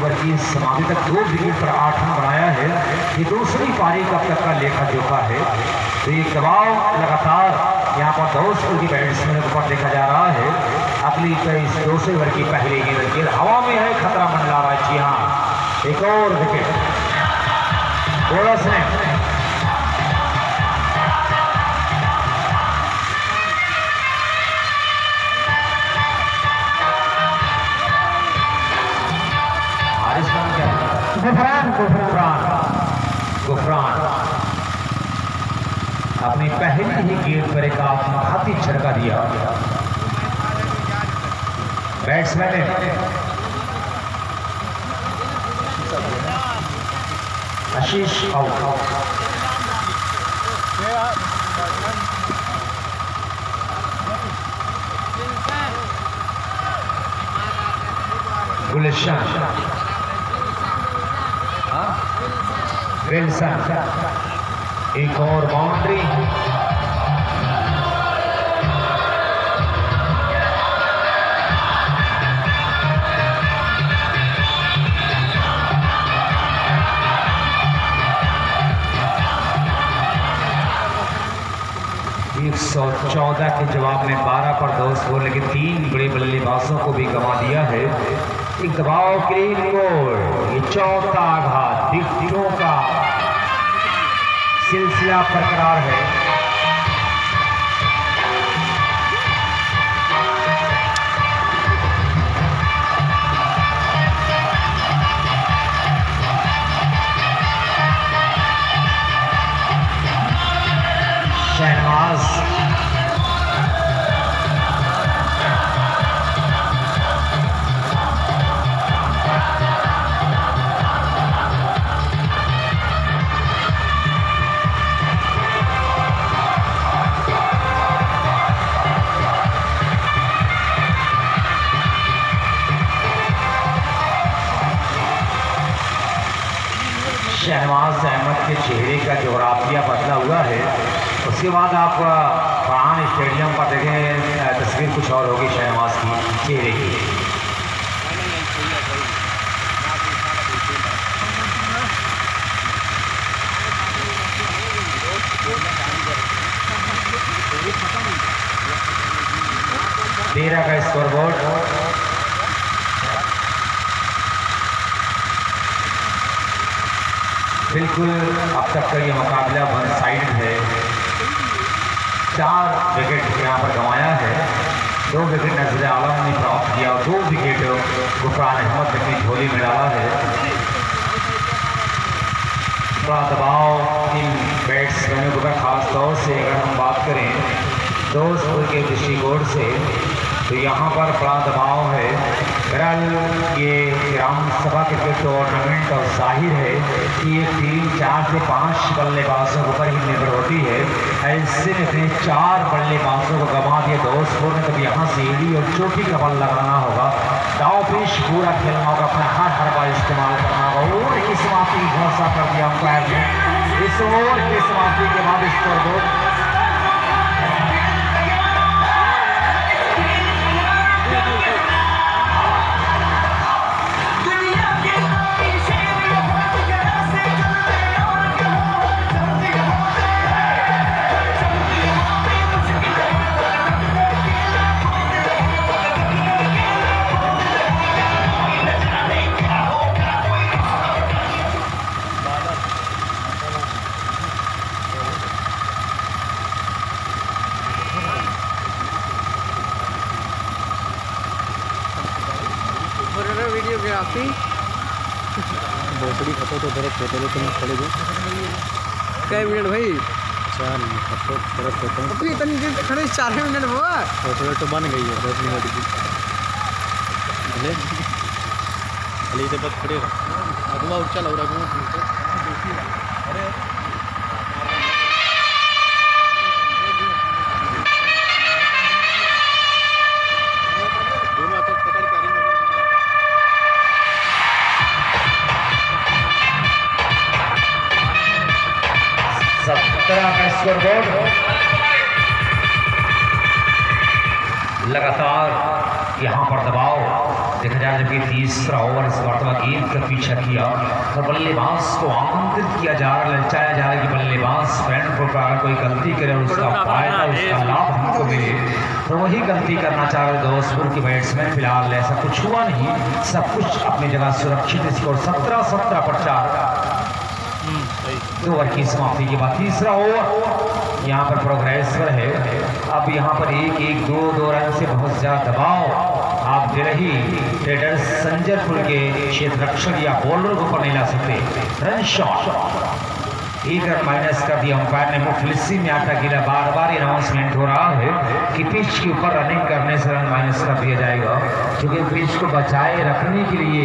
Over की समाप्ति तक 2 विकेट पर 8 रन बनाया है। ये दूसरी पारी का अब तक का लेखा जोखा है। तो ये दबाव लगातार यहाँ पर दोस्तों की बैट्समैन के ऊपर देखा जा रहा है। अगली इस 200 ओवर की पहली गेंद हवा में है, खतरा मंडला रहा है। जी हाँ, एक और विकेट बोनस ने गुफरान अपनी पहली ही गेंद पर एक आत्मघाती झटका दिया। बैट्समैन ने आशीष आउट। गुलशन विल्सन, एक और बाउंड्री। एक 114 के जवाब में 12 पर 10 बोल, लेकिन 3 बड़े बल्लेबाजों को भी गंवा दिया है। एक दबाव क्लीन बोल्ड, ये चौथा आघात, विकेटों का सिलसिला बरकरार है। शहनवाज शहनवाज अहमद के चेहरे का जोग्राफिया बदला हुआ है। उसके बाद आप फरहान स्टेडियम पर देखें, तस्वीर कुछ और होगी शहनवाज की चेहरे की। तेरह का स्कोरबोर्ड, बिल्कुल अब तक का ये मुकाबला वन साइड है। 4 विकेट यहाँ पर गंवाया है। 2 विकेट नजर आलम ने प्राप्त किया और 2 विकेट गुफरान अहमद ने अपनी झोली में डाला है। बड़ा दबाव इन बैट्समैनों पर, खास तौर से अगर हम बात करें दोस्तपुर के दृष्टिकोण से, तो यहाँ पर बड़ा दबाव है। बहरहाल ये ग्राम सभा क्रिकेट टूर्नामेंट और जाहिर है कि ये टीम 4 से 5 बल्लेबाजों के ऊपर ही निर्भर होती है। ऐसे में अपने 4 बल्लेबाजों को गंवा दिए दोस्तपुर ने, तब यहाँ से एडी और चोटी का बल लगाना होगा। दाव पेश पूरा खेलना होगा, अपना हर बार इस्तेमाल करना होगा। और की समाप्ति की घोषणा कर दिया अंपायर ने। इस ओवर की समाप्ति के बाद स्कोरबोर्ड वीडियोग्राफी बोतड़ी खतो तो दरद फोटो ले तुम खड़े हो कई मिनट भाई 4 मिनट खतो दरद फोटो अपनी इतनी देर से खड़े 4 मिनट हुआ। फोटो तो बन गई है 10 मिनट की। भले खाली इधर बस खड़े रहो, अगवा उठ चला रहा अरे स्कोरबोर्ड लगातार यहाँ पर दबाव देखा जाए, जबकि तीसरा ओवर इस वर्तमान गेंद पीछा किया और बल्लेबाज को आमंत्रित किया जा रहा, ललचाया जा रहा है कि बल्लेबाज फ्रेंड को अगर कोई गलती करे और उसका फायदा, उसका लाभ हमको मिले, तो वही गलती करना चाह रहे दोस्तपुर के बैट्समैन। फिलहाल ऐसा कुछ हुआ नहीं, सब कुछ अपनी जगह सुरक्षित। स्कोर 17-17 पर 4। 2 ओवर की समाप्ति के बाद तीसरा ओवर यहाँ पर प्रोग्रेस पर है। अब यहाँ पर 1-1, 2-2 रन से बहुत ज़्यादा दबाव आप दे रही ट्रेडर्स संजरपुर के क्षेत्र रक्षक या बॉलर को नहीं ला सकते। रन शॉट 1 रन माइनस कर दिया अंपायर ने। मुखलिसी में आटा गिरा, बार बार अनाउंसमेंट हो रहा है कि पिच के ऊपर रनिंग करने से रन माइनस कर दिया जाएगा, क्योंकि पिच को बचाए रखने के लिए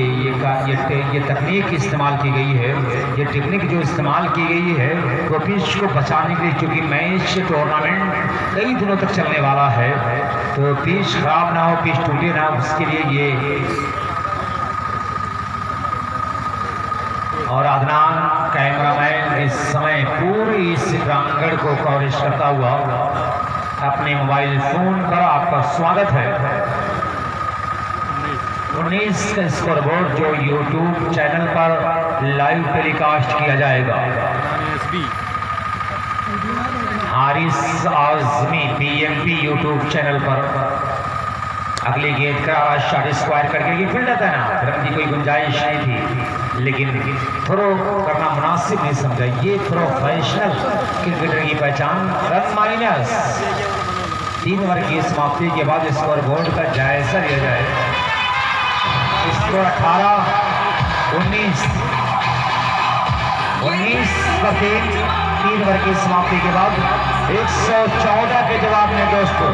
ये तकनीक इस्तेमाल की गई है। ये टेक्निक जो इस्तेमाल की गई है वो पिच को बचाने के लिए, क्योंकि मैच टूर्नामेंट कई दिनों तक चलने वाला है, तो पिच खराब ना हो, पिच टूटे ना, उसके लिए ये। और अदनान कैमरामैन इस समय पूरी इस प्रांगण को कवरेज करता हुआ अपने मोबाइल फोन पर आपका स्वागत है। 19 का स्कोरबोर्ड जो यूट्यूब चैनल पर लाइव टेलीकास्ट किया जाएगा। Haris Azmi PMP YouTube channel पर अगली गेंद का शॉट स्क्वायर करके ये फील्ड था ना, रन की कोई गुंजाइश नहीं थी, लेकिन थ्रो करना मुनासिब नहीं समझा। ये प्रोफेशनल क्रिकेटर की पहचान। रन माइनस 3 ओवर की समाप्ति के बाद स्कोर बोर्ड का जायजा लिया जाए। स्कोर 18-19 पर 3 ओवर की समाप्ति के बाद 114 के जवाब में दोस्तों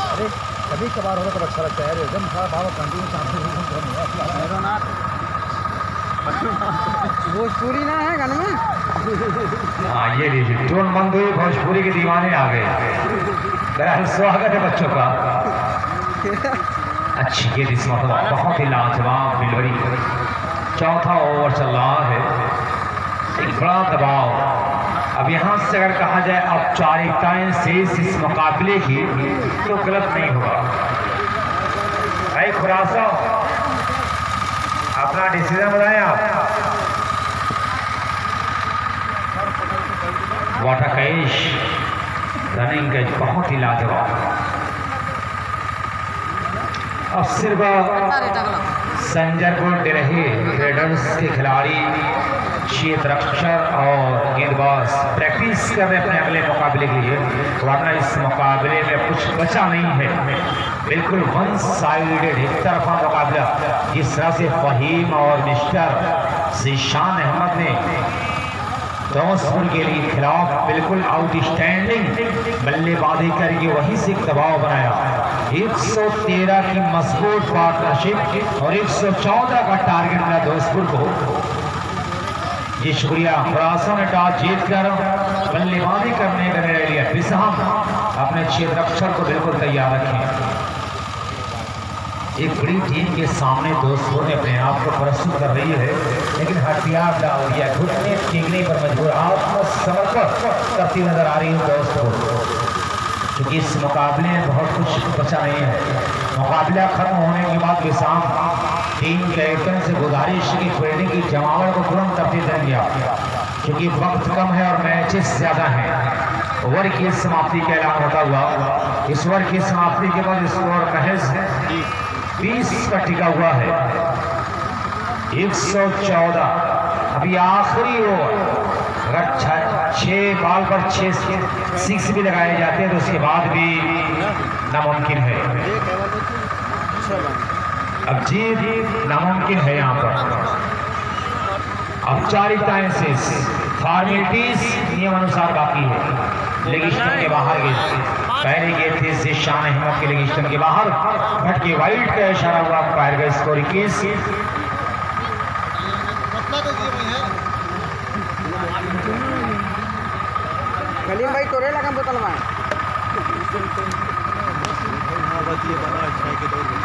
अरे कभी कभार होगा तो अच्छा लगता है। एकदम सारा बाबा कंटिन्यू भोजपुरी ना है गाने में। हाँ ये लीजिए, टोन बंद हुई, भोजपुरी के दीवाने आ गए। बहरहाल स्वागत है बच्चों का। अच्छी गेंद इस मरतबा, बहुत ही लाजवाब डिलीवरी। चौथा ओवर चल रहा है, एक बड़ा दबाव। अब यहाँ से अगर कहा जाए औपचारिकताएं से इस मुकाबले की, तो गलत नहीं होगा। भाई खुलासा अपना डिसीजन बताएं आप। वाटर कैश रनिंग कैच बहुत ही लाजवाब। अब सिर्फ संजरपुर डिरही ट्रेडर्स के खिलाड़ी, क्षेत्र रक्षक और गेंदबाज प्रैक्टिस कर रहे अपने अगले मुकाबले के लिए, वरना इस मुकाबले में कुछ बचा नहीं है। बिल्कुल वन साइडेड, एक तरफा मुकाबला। जिस तरह से फहीम और मिस्टर ज़ीशान अहमद ने दोस्तपुर के लिए खिलाफ बिल्कुल आउटस्टैंडिंग बल्लेबाजी करके वहीं से दबाव बनाया। 113 की मजबूत पार्टनरशिप और 114 का टारगेट मिला दोस्तपुर को। जी शुक्रिया। खुरासा ने टॉस जीतकर बल्लेबाजी करने का निर्णय लिया। बिसहम अपने क्षेत्र रक्षक को बिल्कुल तैयार रखें। एक बड़ी टीम के सामने दोस्तों ने अपने आप को प्रस्तुत कर रही है, लेकिन हथियार डाल दिया, घुटने टीकने पर मजबूर, आत्मसमर्पण करती नजर आ रही है दोस्तों, क्योंकि इस मुकाबले में बहुत कुछ बचा नहीं है। मुकाबला खत्म होने के बाद विशाम टीम कैप्टन से गुजारिश की फील्डिंग की जमावट को तुरंत तरतीब दे दिया, क्योंकि वक्त कम है और मैचेस ज़्यादा हैं। ओवर की समाप्ति का ऐलान होता हुआ इस ओवर की समाप्ति के बाद स्कोर महज 20 पर टिका हुआ है। 114। अभी आखिरी ओवर, अगर 6 बॉल पर 6 सिक्स भी लगाए जाते हैं तो उसके बाद भी नामुमकिन है। अब जीत नामुमकिन है। यहाँ पर औपचारिकताएं से फॉर्मेलिटीज नियम अनुसार बाकी है। लेग स्टंप के बाहर गए, पहले गेंद थी ज़ीशान अहमद के लेग स्टंप के बाहर, भटके वाइड का इशारा हुआ, अंपायर का स्कोर 21। कलीम भाई तोरे लगा बोतल में 6 के दौड़ गए।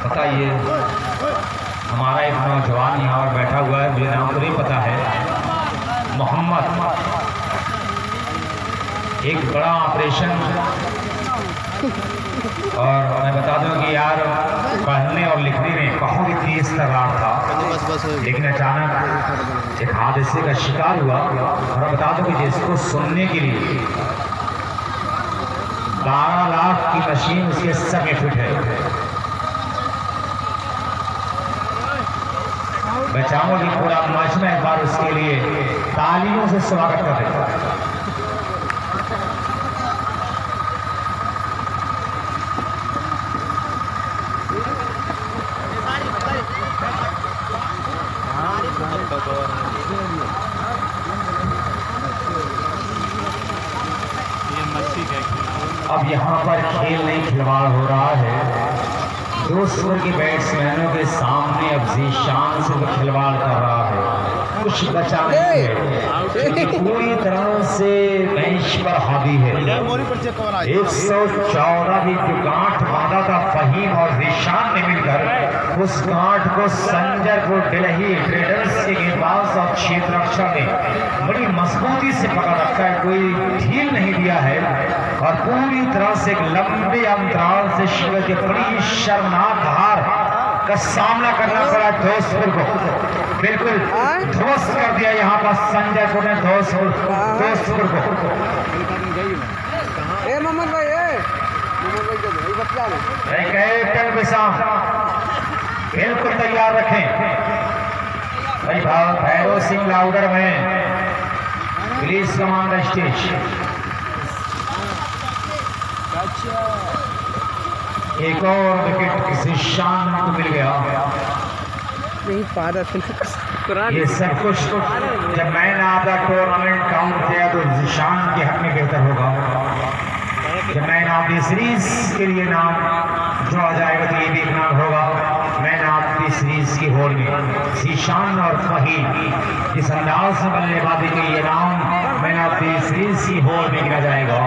बताइए, हमारा एक नौजवान यहाँ पर बैठा हुआ है, मुझे नाम तो नहीं पता है, मोहम्मद। एक बड़ा ऑपरेशन, और मैं बता दूं कि यार पढ़ने और लिखने में बहुत ही तेज तर्रार था, बस लेकिन अचानक एक हादसे का शिकार हुआ। और मैं बता दूं कि जिसको सुनने के लिए 12 लाख की मशीन उसके सर में फिट है। मैं चाहूंगा कि पूरा मंच में एक बार उसके लिए तालियों से स्वागत कर दें। अब यहाँ पर खेल नहीं खिलवाड़ हो रहा है। दो स्वर के बैट्समैनों के सामने अब जीशान से खिलवाड़ कर रहा है, कुछ बचा नहीं है, पूरी तरह से बेंच पर हावी है। 114 भी जो गांठ बांधा था फहीम और जीशान ने मिलकर, उस गांठ को संजय को दिल्ली ट्रेडर्स के गेंदबाज और क्षेत्ररक्षक ने बड़ी मजबूती से पकड़ रखा है, कोई ढील नहीं दिया है। और पूरी तरह से एक लंबे अंतराल से शिविर के बड़ी शर्मनाक हार का सामना करना पड़ा दोस्तपुर को, बिल्कुल ध्वस्त कर दिया यहाँ पर संजय को ने दोस्तपुर को। मोहम्मद भाई कैप्टन विशाम बिल्कुल तैयार रखें भाई। भैरव सिंह लाउडर में पुलिस कमांडर स्टेज। एक और विकेट जीशान को मिल गया। ये सब कुछ जब man of the tournament count किया तो जीशान के हक में बेहतर होगा। जब मैन ऑफ द सीरीज के लिए नाम जोड़ा जाएगा तो ये भी एक नाम होगा मैन ऑफ द सीरीज की होड़ में जीशान और फहीम। इस अंदाज से बल्लेबाजी के ये नाम मैन ऑफ द सीरीज की होड़ में गिना जाएगा।